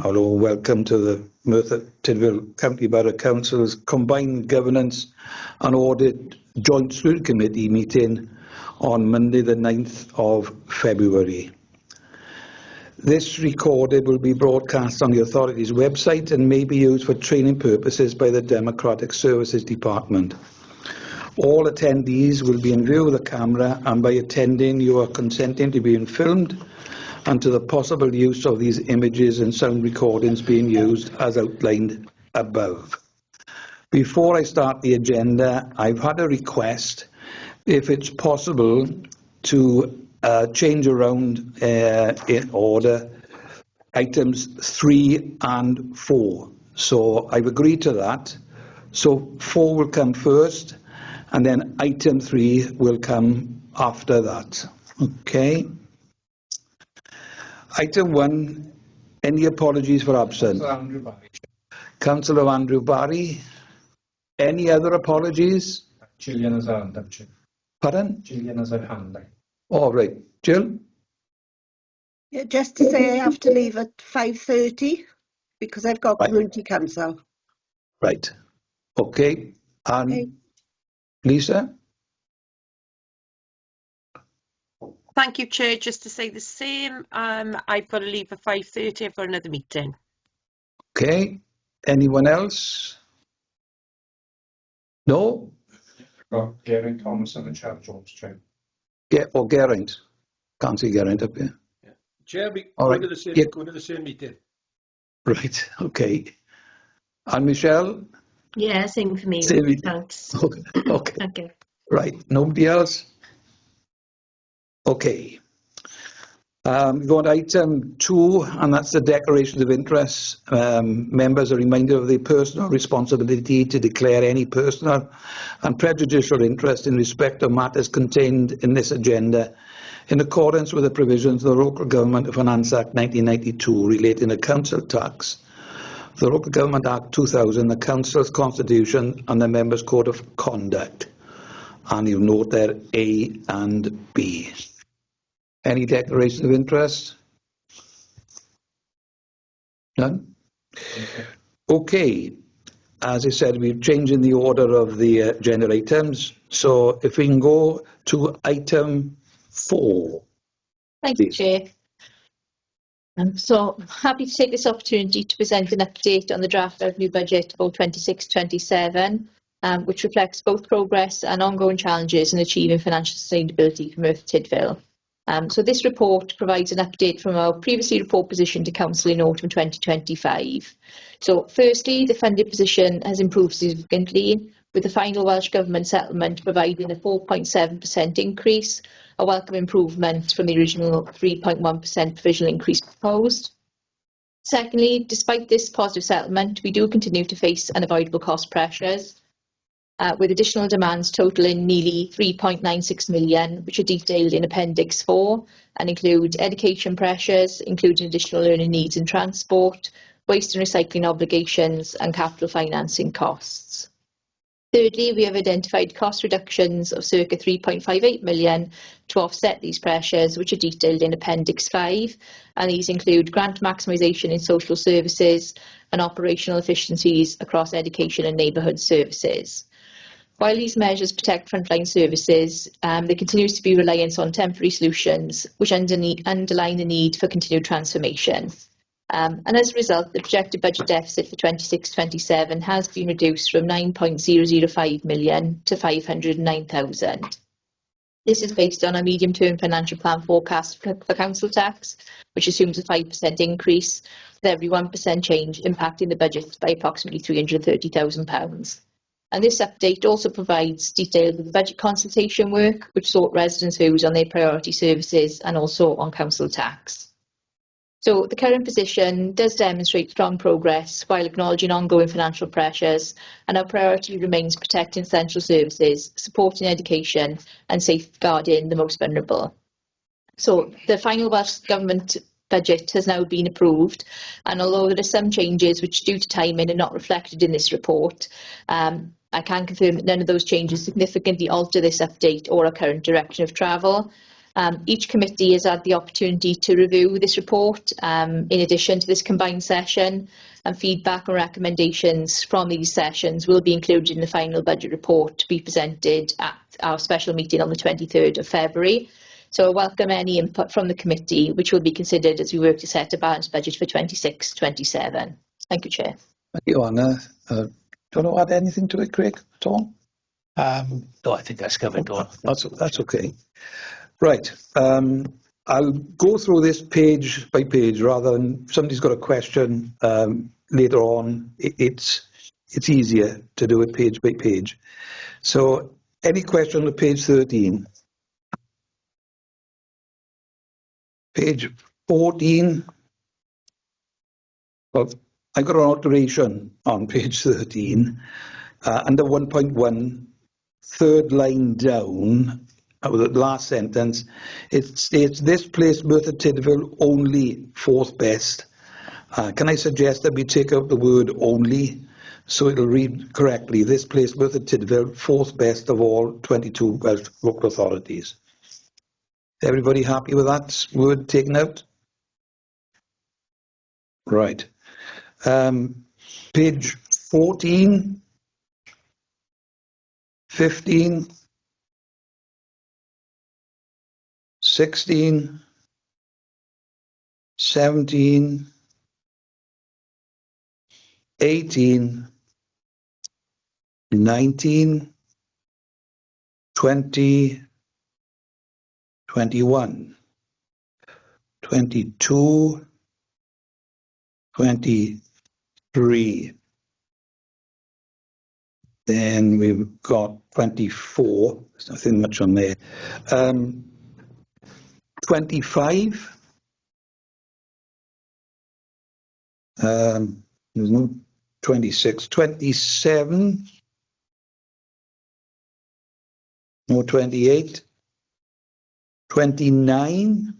Hello, welcome to the Merthyr Tydfil County Borough Council's Combined Governance and Audit Joint Scrutiny Committee meeting on Monday the 9th of February. This recorded will be broadcast on the authority's website and may be used for training purposes by the Democratic Services Department. All attendees will be in view of the camera, and by attending you are consenting to being filmed and to the possible use of these images and sound recordings being used as outlined above. Before I start the agenda, I've had a request, if it's possible, to change around in order items 3 and 4. So I've agreed to that. So 4 will come first, and then item 3 will come after that. Okay. Item 1, any apologies for absence? Councillor Andrew Barry. Any other apologies? Gillian has her hand up. Pardon? Gillian has her hand up. All right. Jill? Yeah, just to say I have to leave at 5:30 because I've got community council. Right. Okay. And okay. Lisa? Thank you, Chair. Just to say the same, I've got to leave at 5:30. I've got another meeting. Okay. Anyone else? No? Got Geraint Thomas and Charles Jones, Chair. Geraint. Can't see Geraint up here. Yeah. Chair, we all go, right. To the same, go to the same meeting. Right. Okay. And Michelle? Yeah, same for me. Same meeting. Thanks. Okay. Okay. Okay. Right. Nobody else? Okay. We go on to item 2, and that's the declarations of interest. Members are reminded of their personal responsibility to declare any personal and prejudicial interest in respect of matters contained in this agenda in accordance with the provisions of the Local Government Finance Act 1992 relating to council tax, the Local Government Act 2000, the Council's Constitution and the Members' Code of Conduct. And you'll note there A and B. Any declaration of interest? None? Okay. As I said, we're changing the order of the agenda items. So if we can go to item 4. Thank you, Chair. So I'm happy to take this opportunity to present an update on the draft revenue budget for 26-27, which reflects both progress and ongoing challenges in achieving financial sustainability for Merthyr Tydfil. So this report provides an update from our previously report position to Council in autumn 2025. So firstly, the funding position has improved significantly, with the final Welsh Government settlement providing a 4.7% increase, a welcome improvement from the original 3.1% provisional increase proposed. Secondly, despite this positive settlement, we do continue to face unavoidable cost pressures, with additional demands totaling nearly 3.96 million, which are detailed in Appendix 4 and include education pressures, including additional learning needs and transport, waste and recycling obligations and capital financing costs. Thirdly, we have identified cost reductions of circa 3.58 million to offset these pressures, which are detailed in Appendix 5, and these include grant maximisation in social services and operational efficiencies across education and neighbourhood services. While these measures protect frontline services, there continues to be reliance on temporary solutions which underline the need for continued transformation. And as a result, the projected budget deficit for 26-27 has been reduced from 9.005 million to 509,000. This is based on a medium-term financial plan forecast for council tax, which assumes a 5% increase, with every 1% change impacting the budget by approximately £330,000. And this update also provides details of the budget consultation work, which sought residents' views on their priority services and also on council tax. So the current position does demonstrate strong progress while acknowledging ongoing financial pressures, and our priority remains protecting essential services, supporting education and safeguarding the most vulnerable. So the final Welsh Government budget has now been approved, and although there are some changes which due to timing are not reflected in this report, I can confirm that none of those changes significantly alter this update or our current direction of travel. Each committee has had the opportunity to review this report in addition to this combined session, and feedback and recommendations from these sessions will be included in the final budget report to be presented at our special meeting on the 23rd of February. So I welcome any input from the committee, which will be considered as we work to set a balanced budget for 26-27. Thank you, Chair. Thank you, Anna. Do you want to add anything to it, Craig, at all? No, I think that's covered. That's okay. Right. I'll go through this page by page rather than somebody's got a question later on. It's easier to do it page by page. So any question on page 13? Page 14. Well, I got an alteration on page 13. Under 1.1, third line down, the last sentence, it states, this place Merthyr Tydfil only fourth best. Can I suggest that we take out the word only so it'll read correctly? This place Merthyr Tydfil fourth best of all 22 Welsh local authorities. Everybody happy with that word taken out? Right. Page 14, 15, 16, 17, 18, 19, 20, 21, 22, 23. Then we've got 24. There's nothing much on there. 25. There's no 26. 27. No 28. 29.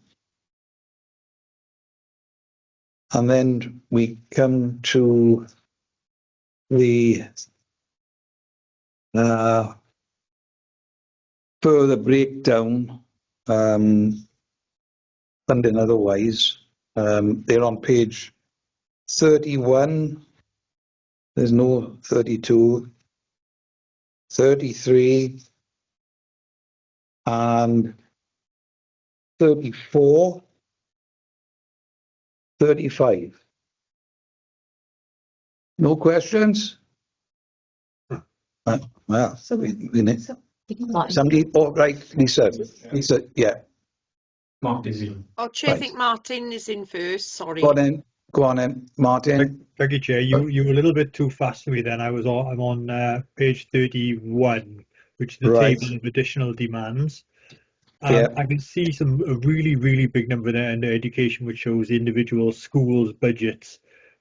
And then we come to the further breakdown, funding otherwise. They're on page 31. There's no 32, 33, and 34, 35. No questions? Well, somebody, oh, right, Lisa, yeah. Mark is in. Oh, Chair, I Right. think Martin is in first, sorry. Go on then, Martin. Thank you, Chair. You were a little bit too fast for me then. I'm on page 31, which is the Right. table of additional demands. Yeah. I can see a really big number there under education, which shows individual schools' budgets.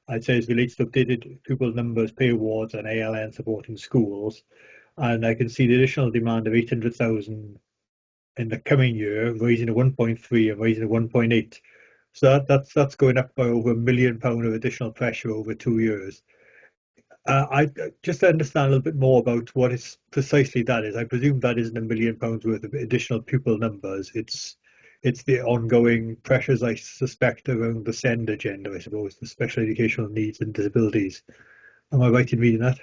I'd say it relates to updated pupil numbers, pay awards, and ALN supporting schools. And I can see the additional demand of 800,000 in the coming year, raising to 1.3 and raising to 1.8. So that's going up by over £1 million of additional pressure over 2 years. I just to understand a little bit more about what is precisely that is. I presume that isn't £1 million worth of additional pupil numbers. It's the ongoing pressures, I suspect, around the SEND agenda, I suppose, the special educational needs and disabilities. Am I right in reading that?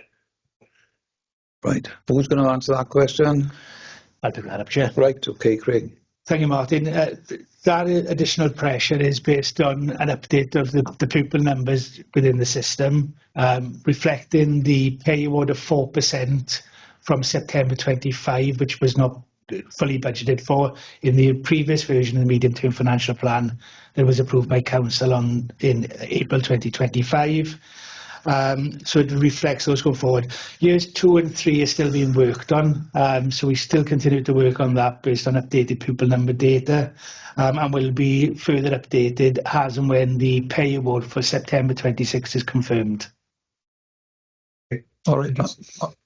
Right. Who's going to answer that question? I'll pick that up, Chair. Right. Okay, Craig. Thank you, Martin. That additional pressure is based on an update of the pupil numbers within the system, reflecting the pay award of 4% from September 25, which was not fully budgeted for in the previous version of the medium-term financial plan that was approved by Council in April 2025. So it reflects those going forward. Years 2 and 3 are still being worked on, so we still continue to work on that based on updated pupil number data, and will be further updated as and when the pay award for September 26 is confirmed. All right.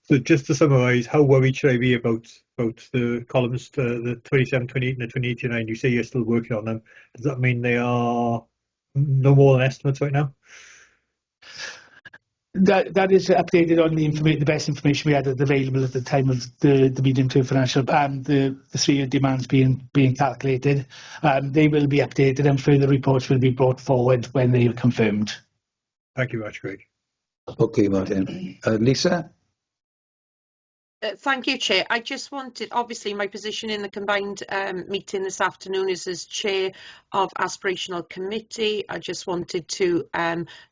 So just to summarise, how worried should I be about the columns to the 27, 28 and the 28, 29? You say you're still working on them. Does that mean they are no more than estimates right now? That is updated on the best information we had available at the time of the medium-term financial plan, the 3-year demands being calculated. They will be updated and further reports will be brought forward when they are confirmed. Thank you very much, Craig. Okay, Martin. Lisa? Thank you, Chair. I just wanted, obviously, my position in the combined meeting this afternoon is as Chair of Aspirational Committee. I just wanted to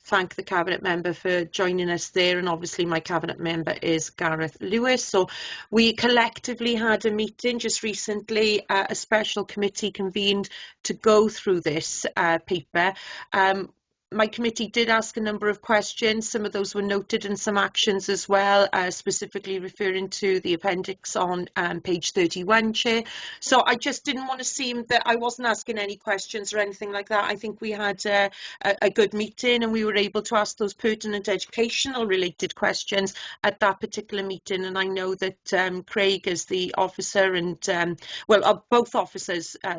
thank the Cabinet Member for joining us there, and obviously my Cabinet Member is Gareth Lewis. So we collectively had a meeting just recently, a special committee convened to go through this paper. My committee did ask a number of questions. Some of those were noted and some actions as well, specifically referring to the appendix on page 31, Chair. So I just didn't want to seem that I wasn't asking any questions or anything like that. I think we had a good meeting and we were able to ask those pertinent educational related questions at that particular meeting. And I know that Craig as the officer and, both officers, and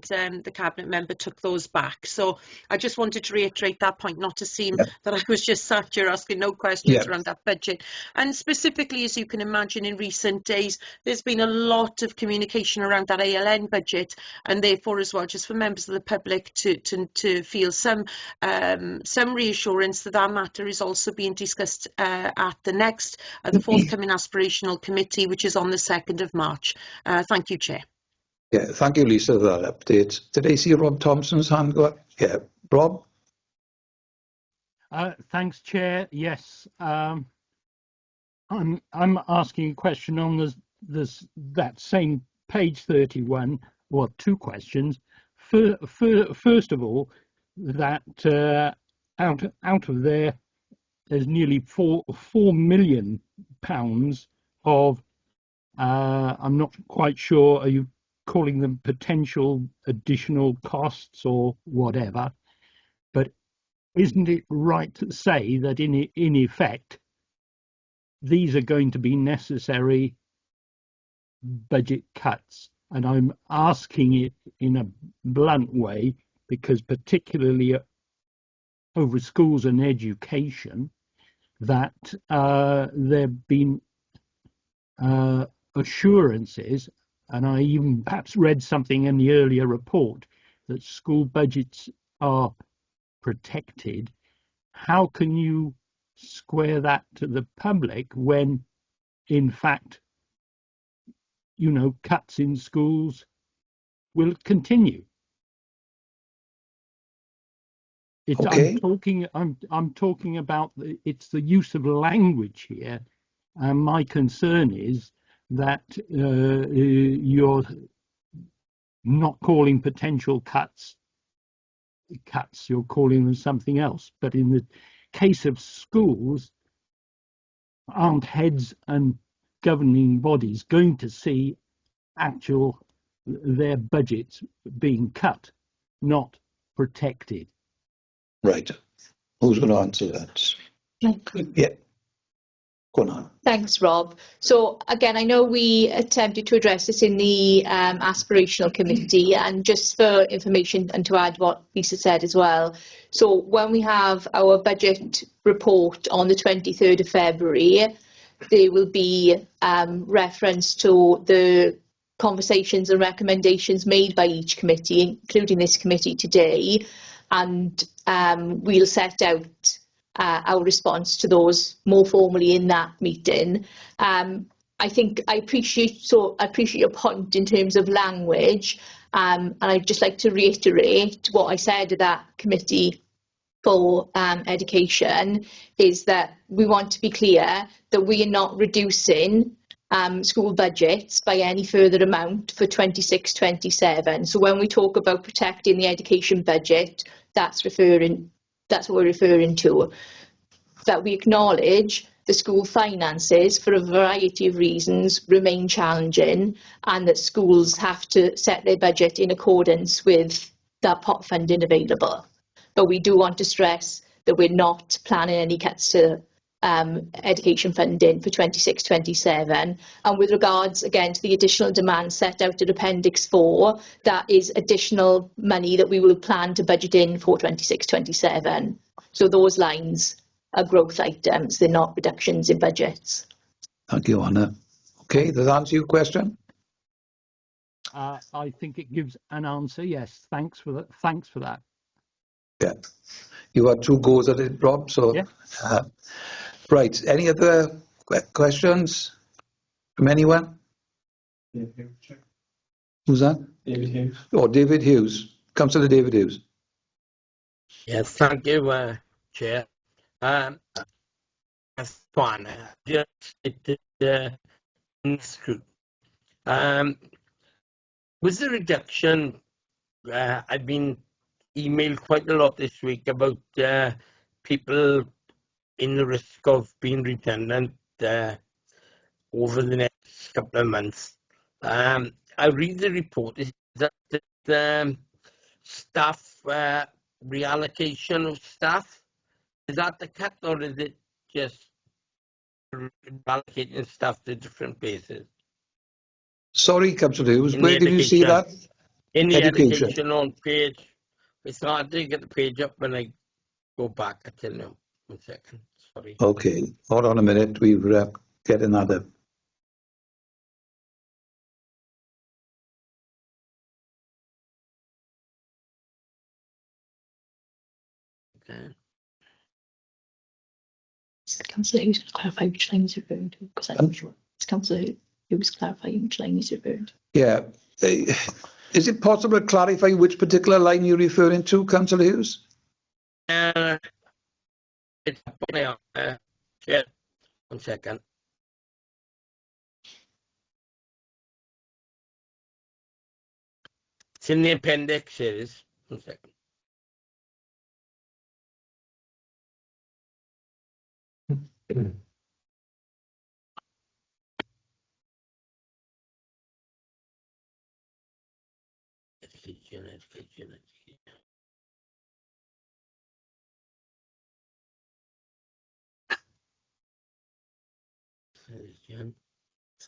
the Cabinet Member took those back. So I just wanted to reiterate that point, not to seem that I was just sat here asking no questions around that budget. And specifically, as you can imagine, in recent days, there's been a lot of communication around that ALN budget, and therefore as well, just for members of the public to feel some reassurance that matter is also being discussed at the forthcoming aspirational committee, which is on the 2nd of March. Thank you, Chair. Yeah, thank you, Lisa, for that update. Did I see Rob Thompson's hand go up? Yeah, Rob? Thanks, Chair. Yes, I'm asking a question on that same page 31. Well, two questions. First of all, that out of there's nearly £4 million of I'm not quite sure. Are you calling them potential additional costs or whatever? But isn't it right to say that in effect, these are going to be necessary budget cuts? And I'm asking it in a blunt way because particularly over schools and education, that there have been assurances, and I even perhaps read something in the earlier report, that school budgets are protected. How can you square that to the public when, in fact, cuts in schools will continue? Okay. I'm talking about it's the use of language here, and my concern is that you're not calling potential cuts, you're calling them something else. But in the case of schools, aren't heads and governing bodies going to see their budgets being cut, not protected? Right. Who's going to answer that? Yeah. Go on. Thanks, Rob. So again, I know we attempted to address this in the aspirational committee, and just for information and to add what Lisa said as well. So when we have our budget report on the 23rd of February, there will be reference to the conversations and recommendations made by each committee, including this committee today, and we'll set out our response to those more formally in that meeting. I think I appreciate your point in terms of language, and I'd just like to reiterate what I said at that committee for education, is that we want to be clear that we are not reducing school budgets by any further amount for 26-27. So when we talk about protecting the education budget, that's what we're referring to. That we acknowledge the school finances, for a variety of reasons, remain challenging, and that schools have to set their budget in accordance with that pot funding available. But we do want to stress that we're not planning any cuts to education funding for 26-27. And with regards, again, to the additional demand set out in Appendix 4, that is additional money that we will plan to budget in for 26-27. So those lines are growth items. They're not reductions in budgets. Thank you, Anna. Okay, does that answer your question? I think it gives an answer. Yes, thanks for that. Thanks for that. Yeah. You had 2 goes at it, Rob. So, Yeah. Right. Any other questions from anyone? Who's that? David Hughes. Oh, David Hughes. Councillor David Hughes. Yes, thank you, Chair. As one, just with the reduction, I've been emailed quite a lot this week about people in the risk of being redundant over the next couple of months. I read the report. Is that staff reallocation of staff? Is that the cut, or is it just reallocating staff to different places? Sorry, Councillor Hughes. Where did you see that? In the Education. education on page. It's hard to get the page up when I go back. I tell you. 1 second. Sorry. Okay. Hold on a minute. We're getting that up. Okay. Councillor Hughes, clarify which line he's referring to, because I'm not sure. It's Councillor Hughes clarifying which line he's referring to. Yeah. Is it possible to clarify which particular line you're referring to, Councillor Hughes? It's up on there. Yeah. 1 second. It's in the appendix, it is. 1 second.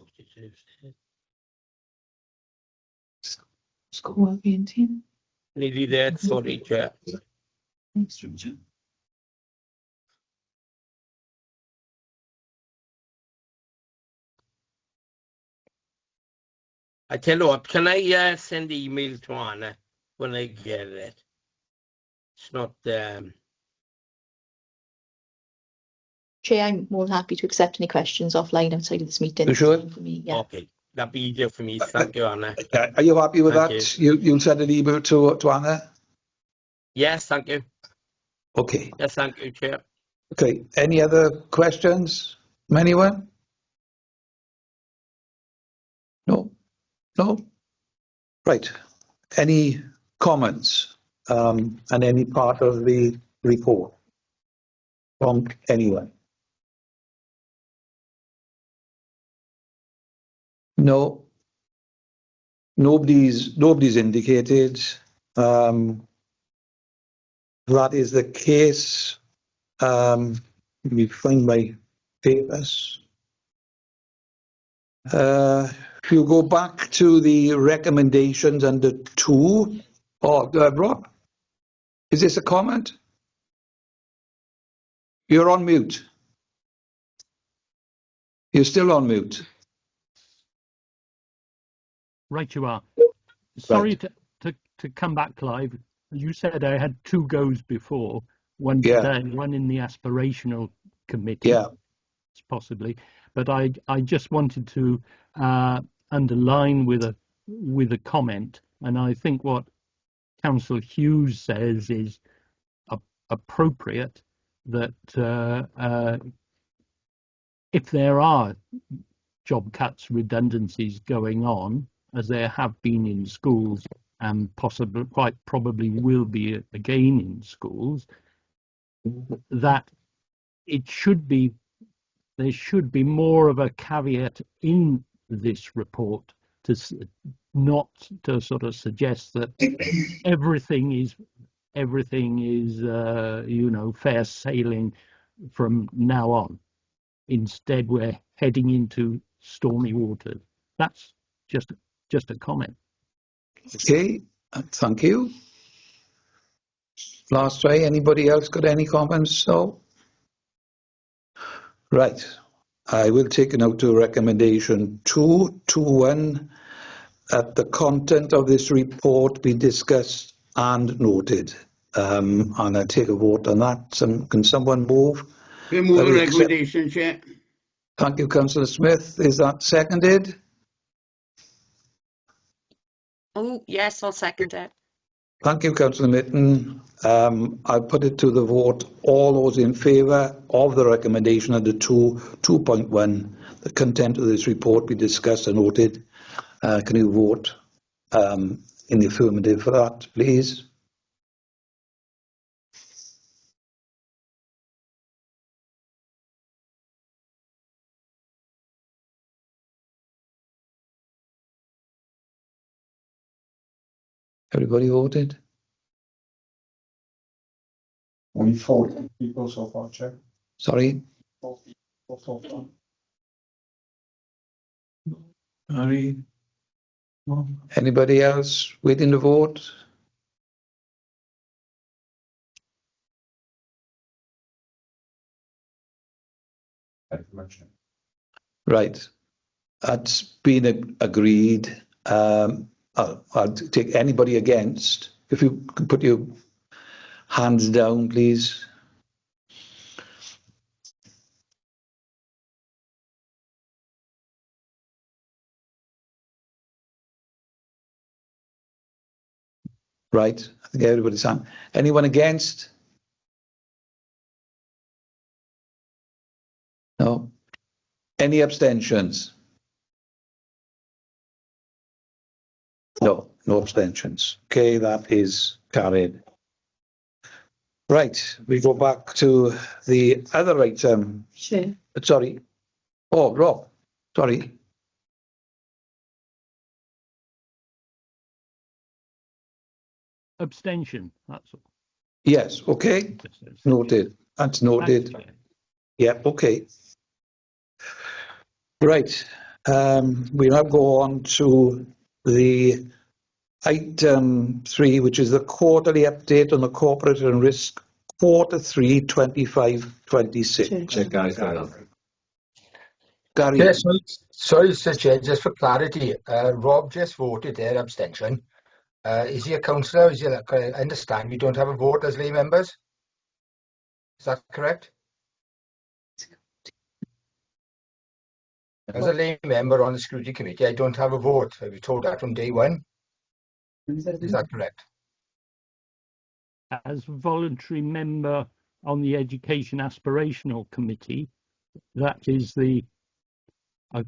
Education. School wellbeing team. Nearly there, sorry, Chair. I tell you what, can I send the email to Anna when I get it? It's not. Chair, I'm more than happy to accept any questions offline outside of this meeting. You sure? For me, yeah. Okay, that'd be easier for me. Thank you, Anna. Are you happy with Thank that? You'll send an email to Anna? Yes, thank you. Okay. Yes, thank you, Chair. Okay. Any other questions from anyone? No? No? Right. Any comments on any part of the report from anyone? No. Nobody's indicated. That is the case. Let me find my papers. If you go back to the recommendations under 2, Rob, is this a comment? You're on mute. You're still on mute. Right, you are. Sorry to come back, Clive. You said I had 2 goes before, one today, one in the aspirational committee, possibly. But I just wanted to underline with a comment, and I think what Councillor Hughes says is appropriate, that if there are job cuts, redundancies going on, as there have been in schools and quite probably will be again in schools, that there should be more of a caveat in this report to not to sort of suggest that everything is fair sailing from now on. Instead, we're heading into stormy waters. That's just a comment. Okay, thank you. Last try. Anybody else got any comments? No. Right. I will take it now to recommendation 2.2.1 that the content of this report be discussed and noted. And I'll take a vote on that. Can someone move? We move the recommendation, Chair. Thank you, Councillor Smith. Is that seconded? Oh, yes, I'll second it. Thank you, Councillor Mitten. I put it to the vote. All those in favour of the recommendation under 2.1, the content of this report be discussed and noted. Can you vote in the affirmative for that, please? Everybody voted? Only 40 people so far, Chair. Sorry? 40 people so far. Sorry? Anybody else waiting to vote? Right. That's been agreed. I'll take anybody against. If you can put your hands down, please. Right. I think everybody's hand. Anyone against? No. Any abstentions? No, no abstentions. Okay, that is carried. Right, we go back to the other item. Chair. Sorry. Oh, Rob, sorry. Abstention, that's all. Yes, okay. Noted. That's noted. Yeah, okay. Right. We now go on to the item 3, which is the quarterly update on the corporate and risk Q3 25-26. Gary. Yes, sorry, Mr. Chair, just for clarity, Rob just voted there, abstention. Is he a councillor? Is he I understand we don't have a vote as lay members. Is that correct? As a lay member on the scrutiny committee, I don't have a vote. I was told that from day one. Is that correct? As voluntary member on the Education Aspirational Committee, that is the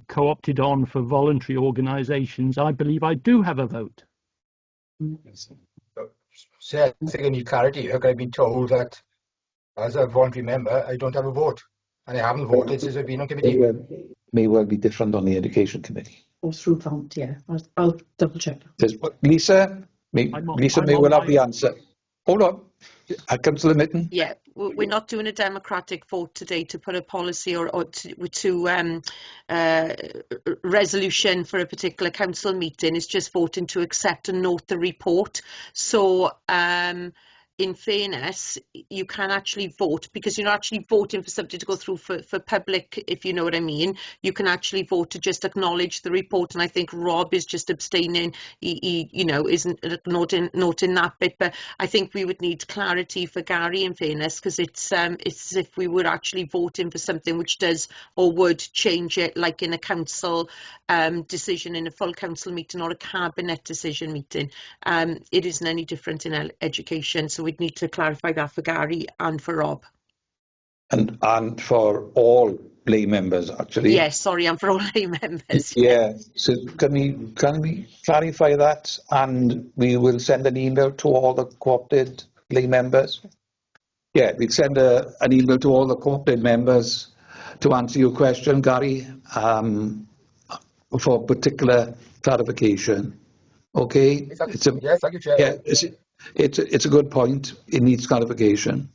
co-opted on for voluntary organisations, I believe I do have a vote. So I think I need clarity here. I've been told that as a voluntary member, I don't have a vote. And I haven't voted since I've been on committee. May well be different on the Education Committee. Or through vote, yeah. I'll double check. Lisa may well have the answer. Hold on. Councillor Mitten. Yeah, we're not doing a democratic vote today to put a policy or to resolution for a particular council meeting. It's just voting to accept and note the report. So in fairness, you can actually vote because you're not actually voting for something to go through for public, if you know what I mean. You can actually vote to just acknowledge the report, and I think Rob is just abstaining. He isn't noting that bit, but I think we would need clarity for Gary, in fairness, because it's as if we were actually voting for something which does or would change it, like in a council decision in a full council meeting or a cabinet decision meeting. It isn't any different in education, so we'd need to clarify that for Gary and for Rob. And for all lay members, actually. Yes, sorry, and for all lay members. Yeah. So can we clarify that, and we will send an email to all the co-opted lay members. Yeah, we'll send an email to all the co-opted members to answer your question, Gary, for particular clarification. Okay. Yes, thank you, Chair. Yeah, it's a good point. It needs clarification.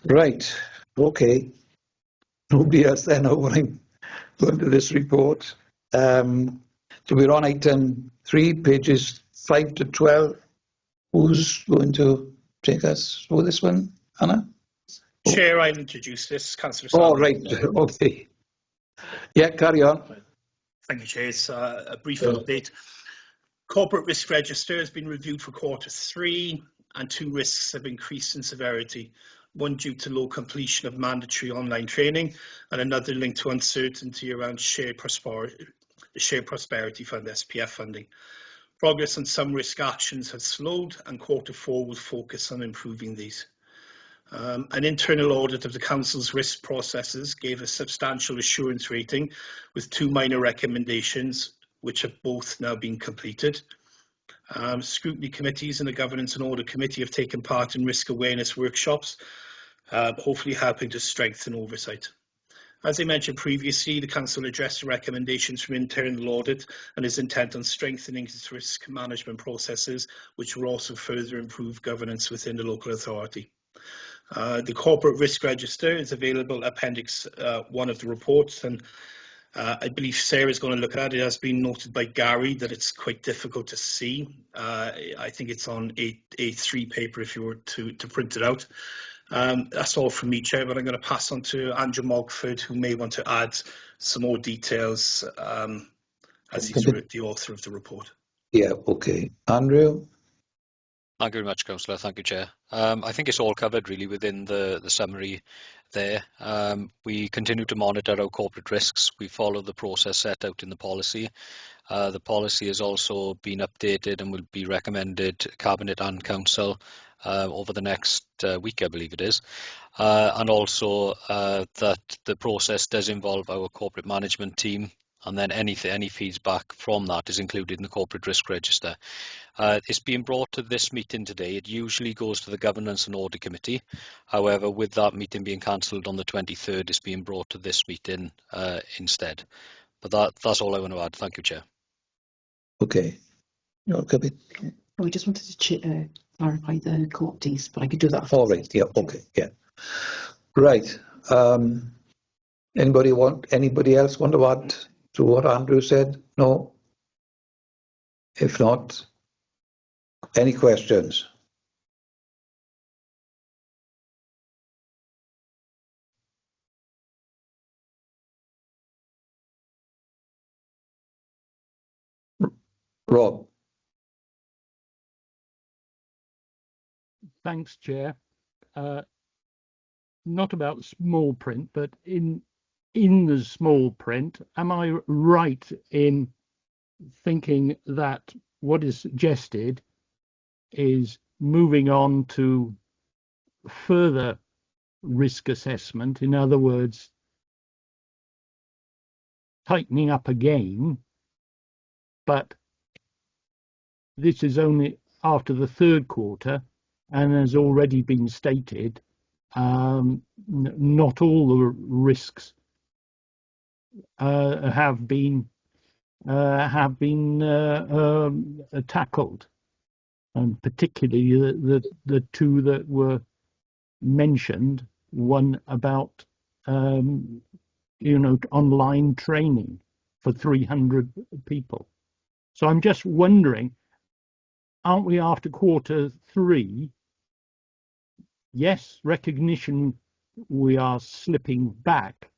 Right. Okay. Nobody else then going to this report. So we're on item 3, pages 5 to 12. Who's going to take us through this one, Anna? Chair, I'll introduce this. Councillor Oh, Sanders. right, okay. Yeah, carry on. Thank you, Chair. It's a brief update. Corporate risk register has been reviewed for Q3, and 2 risks have increased in severity. One due to low completion of mandatory online training, and another linked to uncertainty around Shared Prosperity Fund, SPF funding. Progress on some risk actions has slowed, and Q4 will focus on improving these. An internal audit of the Council's risk processes gave a substantial assurance rating with 2 minor recommendations, which have both now been completed. Scrutiny committees and the Governance and Audit Committee have taken part in risk awareness workshops, hopefully helping to strengthen oversight. As I mentioned previously, the Council addressed the recommendations from internal audit and is intent on strengthening its risk management processes, which will also further improve governance within the local authority. The corporate risk register is available at Appendix 1 of the reports, and I believe Sarah is going to look at it. It has been noted by Gary that it's quite difficult to see. I think it's on A3 paper if you were to print it out. That's all from me, Chair, but I'm going to pass on to Andrew Mogford, who may want to add some more details as he's the author of the report. Yeah, okay. Andrew? Thank you very much, Councillor. Thank you, Chair. I think it's all covered really within the summary there. We continue to monitor our corporate risks. We follow the process set out in the policy. The policy has also been updated and will be recommended to Cabinet and Council over the next week, I believe it is. And also that the process does involve our corporate management team, and then any feedback from that is included in the corporate risk register. It's being brought to this meeting today. It usually goes to the Governance and Audit Committee. However, with that meeting being cancelled on the 23rd, it's being brought to this meeting instead. But that's all I want to add. Thank you, Chair. Okay. Okay. Oh, I just wanted to clarify the court piece, but I could do that after. All right. Yeah. Okay. Yeah. Right. Anybody else want to add to what Andrew said? No. If not, any questions? Rob. Thanks, Chair. Not about small print, but in the small print, am I right in thinking that what is suggested is moving on to further risk assessment? In other words, tightening up again, but this is only after the 3rd quarter, and has already been stated, not all the risks have been tackled, and particularly the 2 that were mentioned. One about online training for 300 people. So I'm just wondering, aren't we after Q3? Yes, recognition we are slipping back,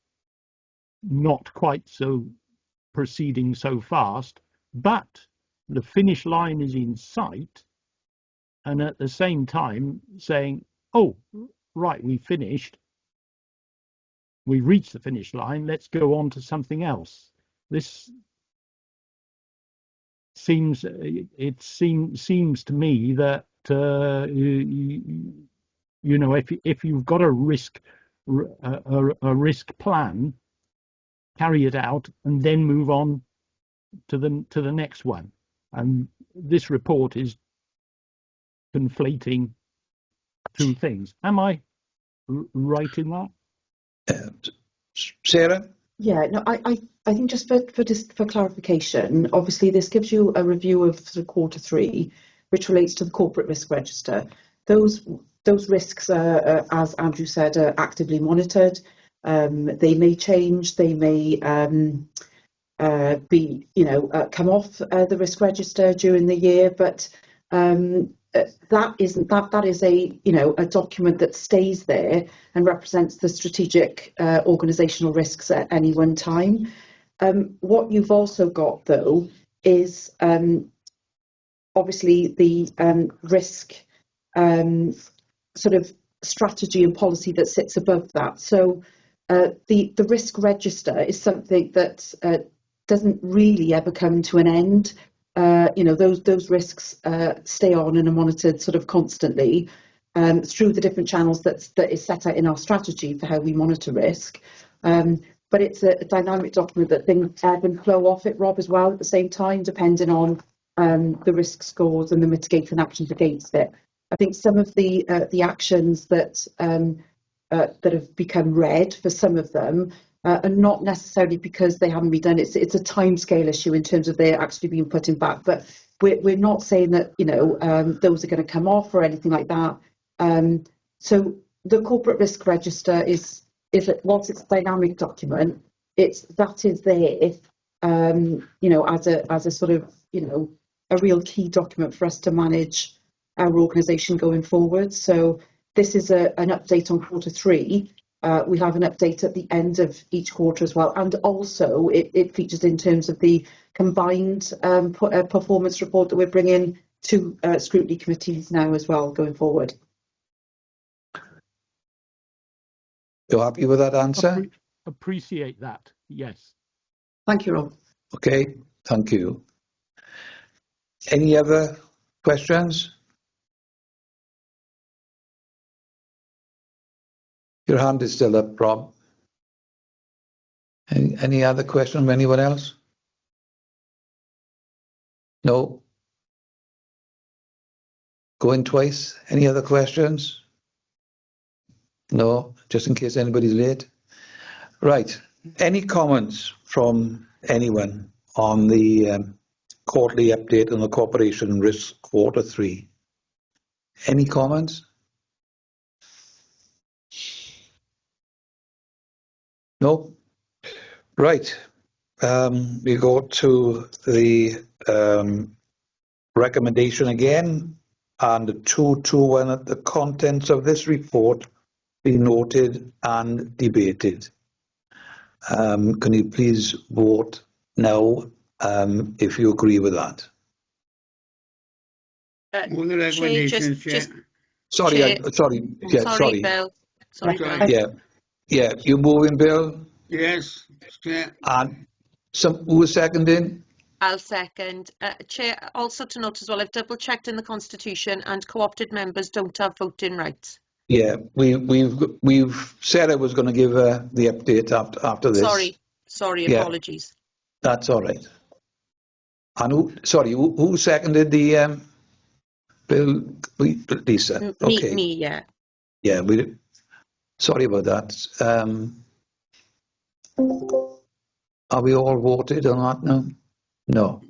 not quite so proceeding so fast, but the finish line is in sight, and at the same time saying, oh, right, we finished, we reached the finish line, let's go on to something else. This seems to me that if you've got a risk plan, carry it out and then move on to the next one. And this report is conflating 2 things. Am I right in that? Sarah? Yeah, no, I think just for clarification, obviously this gives you a review of the Q3, which relates to the corporate risk register. Those risks, as Andrew said, are actively monitored. They may change. They may come off the risk register during the year. But that is a a document that stays there and represents the strategic organisational risks at any one time. What you've also got though is obviously the risk sort of strategy and policy that sits above that. So the risk register is something that doesn't really ever come to an end. Those risks stay on and are monitored sort of constantly through the different channels that is set out in our strategy for how we monitor risk. But it's a dynamic document that things ebb and flow off it, Rob, as well at the same time, depending on the risk scores and the mitigating actions against it. I think some of the actions that have become red for some of them are not necessarily because they haven't been done. It's a timescale issue in terms of they're actually being put in back. But we're not saying that those are going to come off or anything like that. So the corporate risk register is whilst it's a dynamic document, that is there as a sort of a real key document for us to manage our organisation going forward. So this is an update on Q3. We have an update at the end of each quarter as well, and also it features in terms of the combined performance report that we're bringing to scrutiny committees now as well going forward. You're happy with that answer? Appreciate that, yes. Thank you, Rob. Okay, thank you. Any other questions? Your hand is still up, Rob. Any other question from anyone else? No? Going twice? Any other questions? No? Just in case anybody's late? Right. Any comments from anyone on the quarterly update on the corporation risk Q3? Any comments? No? Right. We go to the recommendation again, and the 221 at the contents of this report be noted and debated. Can you please vote now if you agree with that? Move the recommendation, Chair. Sorry, Chair. sorry. Yeah, sorry. Bill. Sorry, Bill. Yeah. You moving, Bill? Yes, Chair. And who was seconding? I'll second. Chair, also to note as well, I've double checked in the Constitution and co-opted members don't have voting rights. Yeah, we've said I was going to give the update after this. Sorry, Yeah. apologies. That's all right. And who seconded the bill? Lisa. Okay. Me, yeah. Yeah, sorry about that. Are we all voted on that now? No.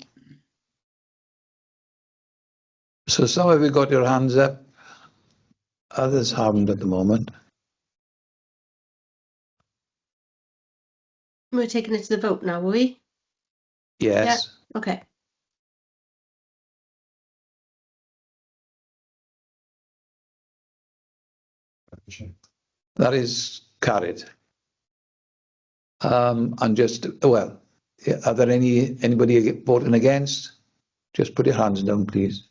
So some of you got your hands up. Others haven't at the moment. We're taking it to the vote now, will we? Yes. Yeah. Okay. That is carried. And just, well, are there anybody voting against? Just put your hands down, please.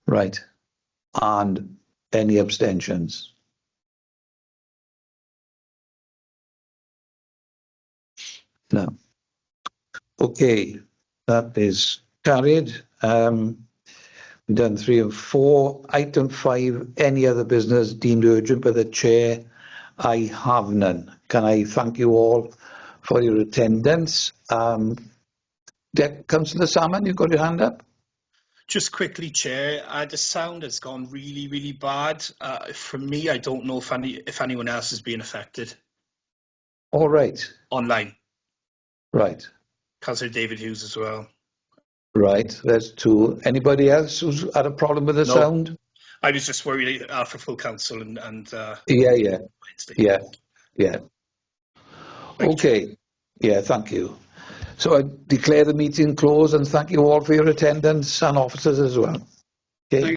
Right. And any abstentions? No. Okay, that is carried. We've done 3 and 4. Item 5, any other business deemed urgent by the chair? I have none. Can I thank you all for your attendance? Councillor Salmon, you've got your hand up? Just quickly, Chair, the sound has gone really, really bad. For me, I don't know if anyone else is being affected. All right. Online. Right. Councillor David Hughes as well. Right, there's 2. Anybody else who's had a problem with the sound? I was just worried after full council and Yeah. Wednesday. Yeah. Okay. Yeah, thank you. So I declare the meeting closed and thank you all for your attendance and officers as well. Okay.